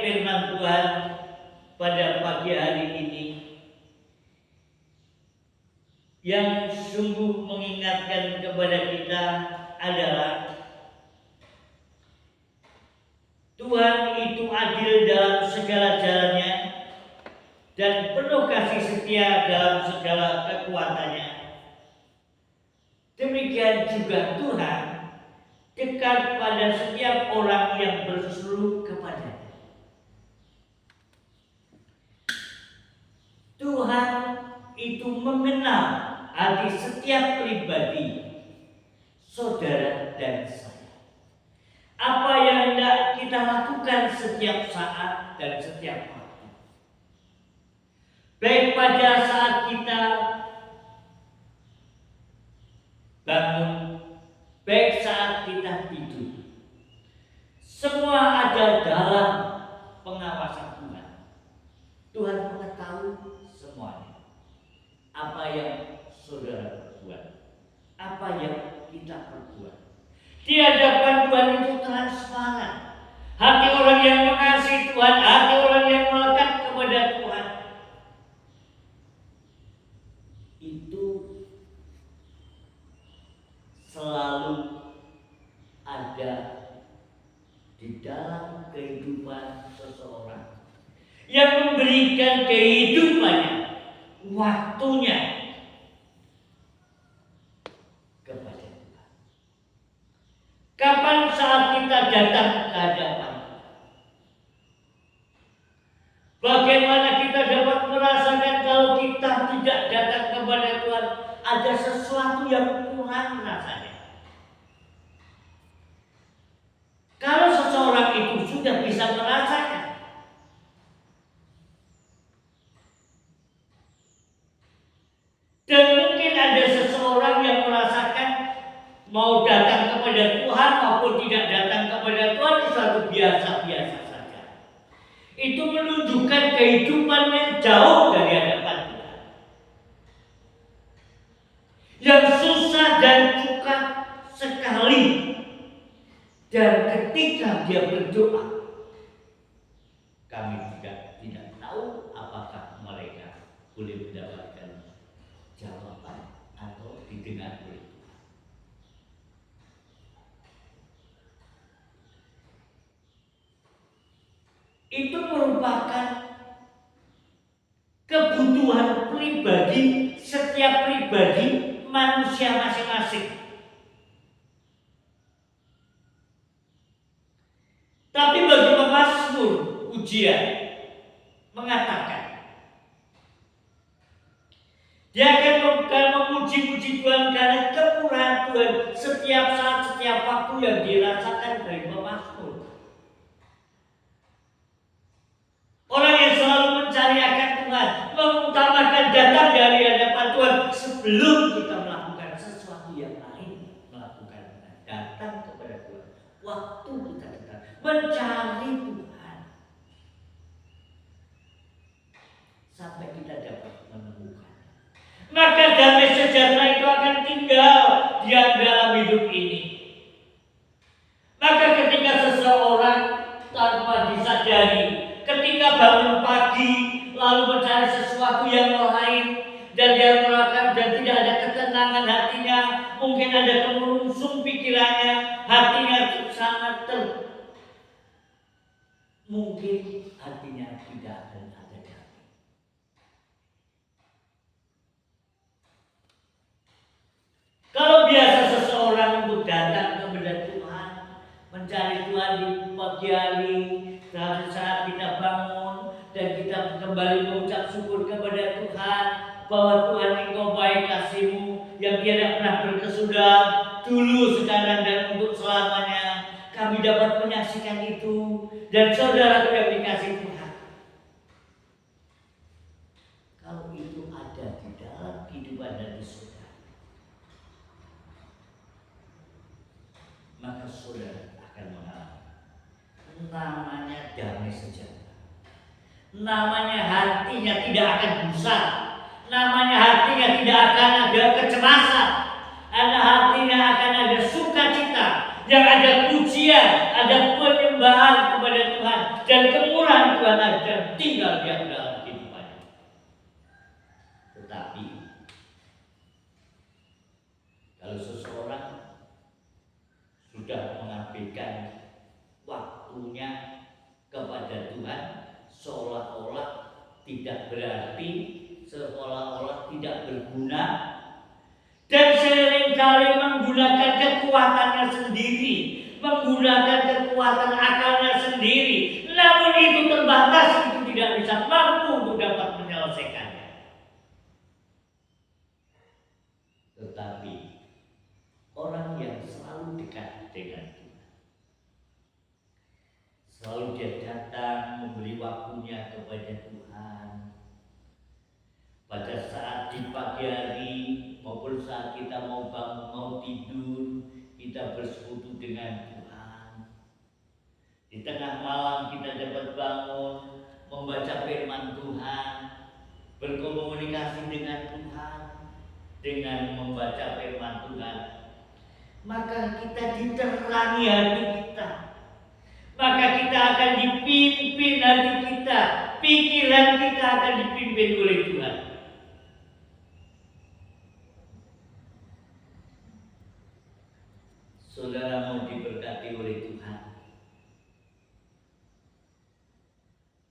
firman Tuhan pada pagi hari ini yang sungguh mengingatkan kepada kita adalah Tuhan itu adil dalam segala jalannya dan penuh kasih setia dalam segala kekuatannya. Demikian juga Tuhan dekat pada setiap orang yang berseru kepadanya. Tuhan itu mengenal hati setiap pribadi, saudara dan saya. Apa yang hendak kita lakukan setiap saat dan setiap waktu. Baik pada saat kita bangun, baik saat kita tidur. Semua ada dalam pengawasan Tuhan. Tuhan mengetahui semuanya. Apa yang saudara perbuat, apa yang kita perbuat. Di hadapan Tuhan itu transparan. Hati orang yang mengasihi Tuhan, hati orang yang melekat kepada Tuhan, itu selalu ada di dalam kehidupan seseorang yang memberikan kehidupannya, waktunya kepada Tuhan. Kapan saat kita datang ke hadapan, bagaimana kita dapat merasakan kalau kita tidak datang kepada Tuhan, ada sesuatu yang kurang rasanya. Kalau seseorang itu sudah bisa merasakan, dan mungkin ada seseorang yang merasakan mau datang kepada Tuhan maupun tidak datang kepada Tuhan itu suatu biasa-biasa saja. Itu menunjukkan kehidupan yang jauh dari hadapan Tuhan, yang susah dan suka sekali. Dan ketika dia berdoa, kami juga tidak tahu apakah mereka boleh mendapatkan jawaban atau didengar oleh Tuhan. Itu merupakan kebutuhan pribadi setiap pribadi manusia masing-masing. Tapi bagi pemazmur pujian mengatakan dia akan memuji-puji Tuhan karena kemurahan Tuhan setiap saat, setiap waktu yang dirasakan dari pemazmur. Orang yang selalu mencari akan Tuhan, mengutamakan datang dari hadapan Tuhan sebelum kita melakukan sesuatu yang lain, melakukan datang kepada Tuhan. Waktu kita datang mencari Tuhan sampai kita dapat menemukan, maka damai sejahtera itu akan tinggal di dalam hidup ini. Maka ketika seseorang tanpa disadari, ketika bangun pagi lalu mencari sesuatu yang lain dan dia merasakan dan tidak ada ketenangan hatinya, mungkin ada kemerungsung pikirannya, hatinya sangat mungkin hatinya tidak ada damai. Kalau biasa seseorang untuk datang kepada Tuhan, mencari Tuhan di pagi hari, saat kita bangun dan kita kembali mengucap syukur kepada Tuhan bahwa Tuhan Engkau baik kasih-Mu yang tiada pernah berkesudahan dulu, sekarang dan untuk selamanya. Kami dapat menyaksikan itu, dan saudara yang dikasihi Tuhan, kalau itu ada di dalam kehidupan dari saudara, maka saudara akan mengalami namanya damai sejahtera. Namanya hatinya tidak akan gusar, namanya hatinya tidak akan ada kecemasan, hatinya akan ada sukacita, yang ada puji manusia, ada penyembahan kepada Tuhan, dan kemurahan Tuhan akan tinggal di dalam kehidupannya. Tetapi kalau seseorang sudah mengabaikan waktunya kepada Tuhan, seolah-olah tidak berarti, seolah-olah tidak berguna, dan seringkali menggunakan kekuatannya sendiri, menggunakan kekuatan akalnya sendiri, namun itu terbatas, itu tidak bisa mampu untuk dapat menyelesaikannya. Tetapi orang yang selalu dekat dengan Tuhan, selalu dia datang memberi waktunya kepada Tuhan, pada saat di pagi hari maupun saat kita mau bangun, mau tidur, kita bersekutu dengan Tuhan. Di tengah malam kita dapat bangun, membaca firman Tuhan, berkomunikasi dengan Tuhan dengan membaca firman Tuhan. Maka kita diterangi hati kita, maka kita akan dipimpin hati kita, pikiran kita akan dipimpin oleh Tuhan. Saudara mau diberkati oleh Tuhan,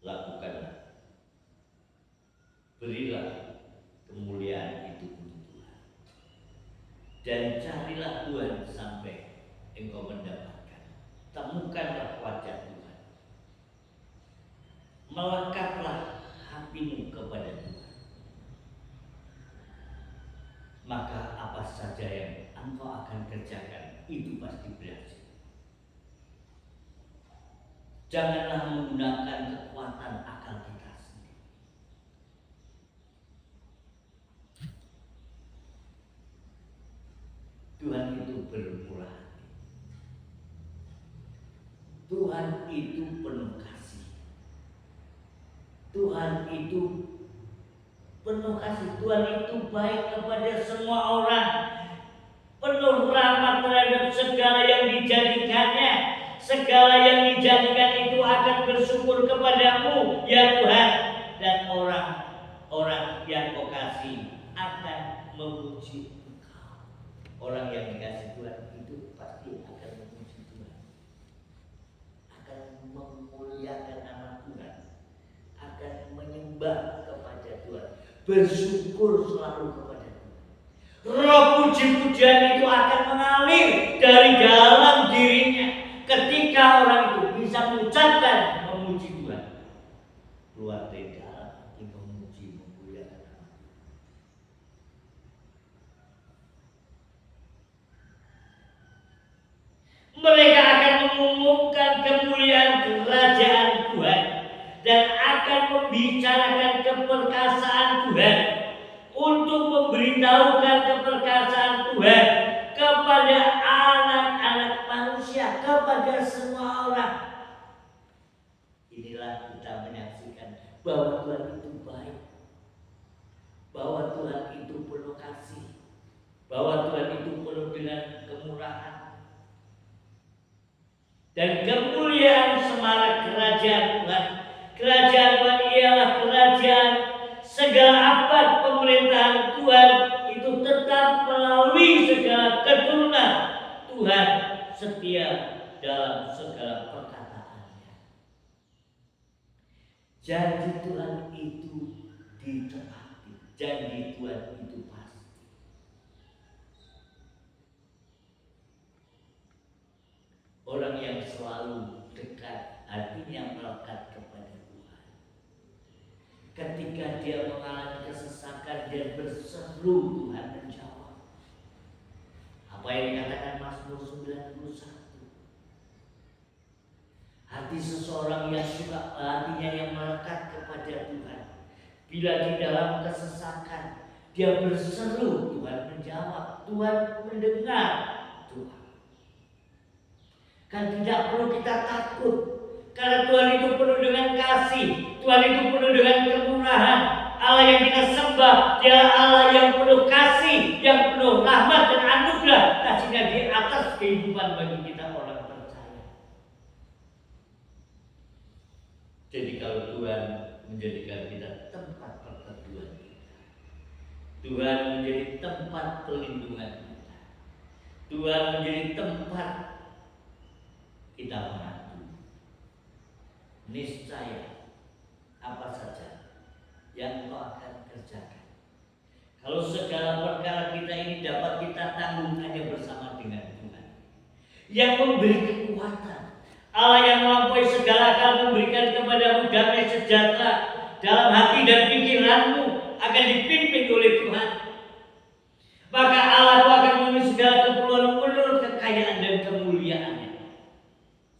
lakukanlah, berilah kemuliaan itu untuk Tuhan, dan carilah Tuhan sampai engkau mendapatkan. Temukanlah wajah Tuhan, melekatlah hatimu kepada Tuhan, maka apa saja yang engkau akan kerjakan itu pasti berhasil. Janganlah menggunakan kekuatan akal kita sendiri. Tuhan itu bermurah hati. Tuhan itu penuh kasih. Tuhan itu penuh kasih. Tuhan itu baik kepada semua orang, penuh rahmat terhadap segala yang dijadikannya. Segala yang dijadikan itu akan bersyukur kepadamu, ya Tuhan, dan orang-orang yang kau kasih akan memuji Engkau. Orang yang dikasih Tuhan itu pasti akan memuji Tuhan, akan memuliakan nama Tuhan, akan menyembah kepada Tuhan, bersyukur selalu kepada Tuhan. Roh puji-pujian itu akan mengalir dari dalam dirinya ketika orang itu bisa mengucapkan memuji Tuhan, keluar dari dalam hati memuji, memuliakan nama Tuhan. Mereka akan mengumumkan kemuliaan kerajaan Tuhan dan akan membicarakan keperkasaan Tuhan, untuk memberitahukan keperkasaan Tuhan kepada anak-anak manusia, kepada semua orang. Inilah kita menyaksikan bahwa Tuhan itu baik, bahwa Tuhan itu penuh kasih, bahwa Tuhan itu penuh dengan kemurahan. Dan kemuliaan semarak kerajaan Tuhan. Kerajaan Tuhan ialah kerajaan segala abad pemerintahan Tuhan itu tetap melalui segala keturunan. Tuhan setia dalam segala perkataannya. Janji Tuhan itu ditepati, janji Tuhan itu pasti. Orang yang selalu dekat, hatinya melekat kepada Tuhan, ketika dia mengalami kesesakan, dia berseru, Tuhan menjawab. Apa yang dikatakan Mazmur 91? Hati seseorang yang suka, hatinya yang melekat kepada Tuhan, bila di dalam kesesakan dia berseru, Tuhan menjawab, Tuhan mendengar. Tuhan kan tidak perlu kita takut, karena Tuhan itu penuh dengan kasih, Tuhan itu penuh dengan kemurahan. Allah yang kita sembah, Dia Allah yang penuh kasih, yang penuh rahmat dan anugerah. Kasihnya di atas kehidupan bagi kita orang percaya. Tuhan menjadikan kita tempat perteduhan kita. Tuhan menjadi tempat perlindungan kita. Tuhan menjadi tempat kita mengadu. Niscaya apa saja yang kau akan kerjakan. Kalau segala perkara kita ini dapat kita tanggung hanya bersama dengan Tuhan yang memberi kekuatan. Allah yang melampaui segala hal memberikan kepadamu damai sejahtera dalam hati dan pikiranmu akan dipimpin oleh Tuhan. Maka Allah akan memenuhi segala keperluan menurut kekayaan dan kemuliaannya.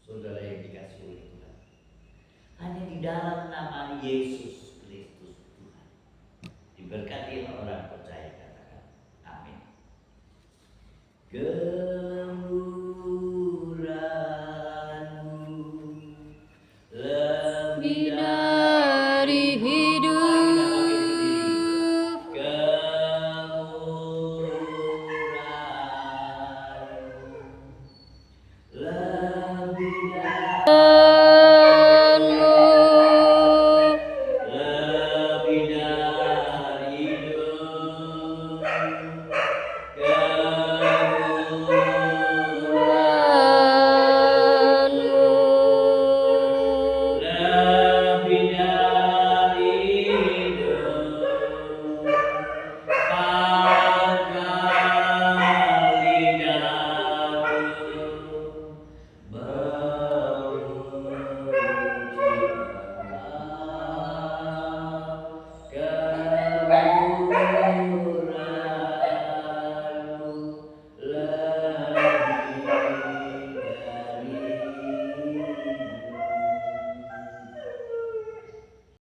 Saudara yang dikasihi oleh Tuhan, hanya di dalam nama Yesus Kristus Tuhan. Diberkati orang percaya, katakan amin. Lebih dari hidup, kemurahan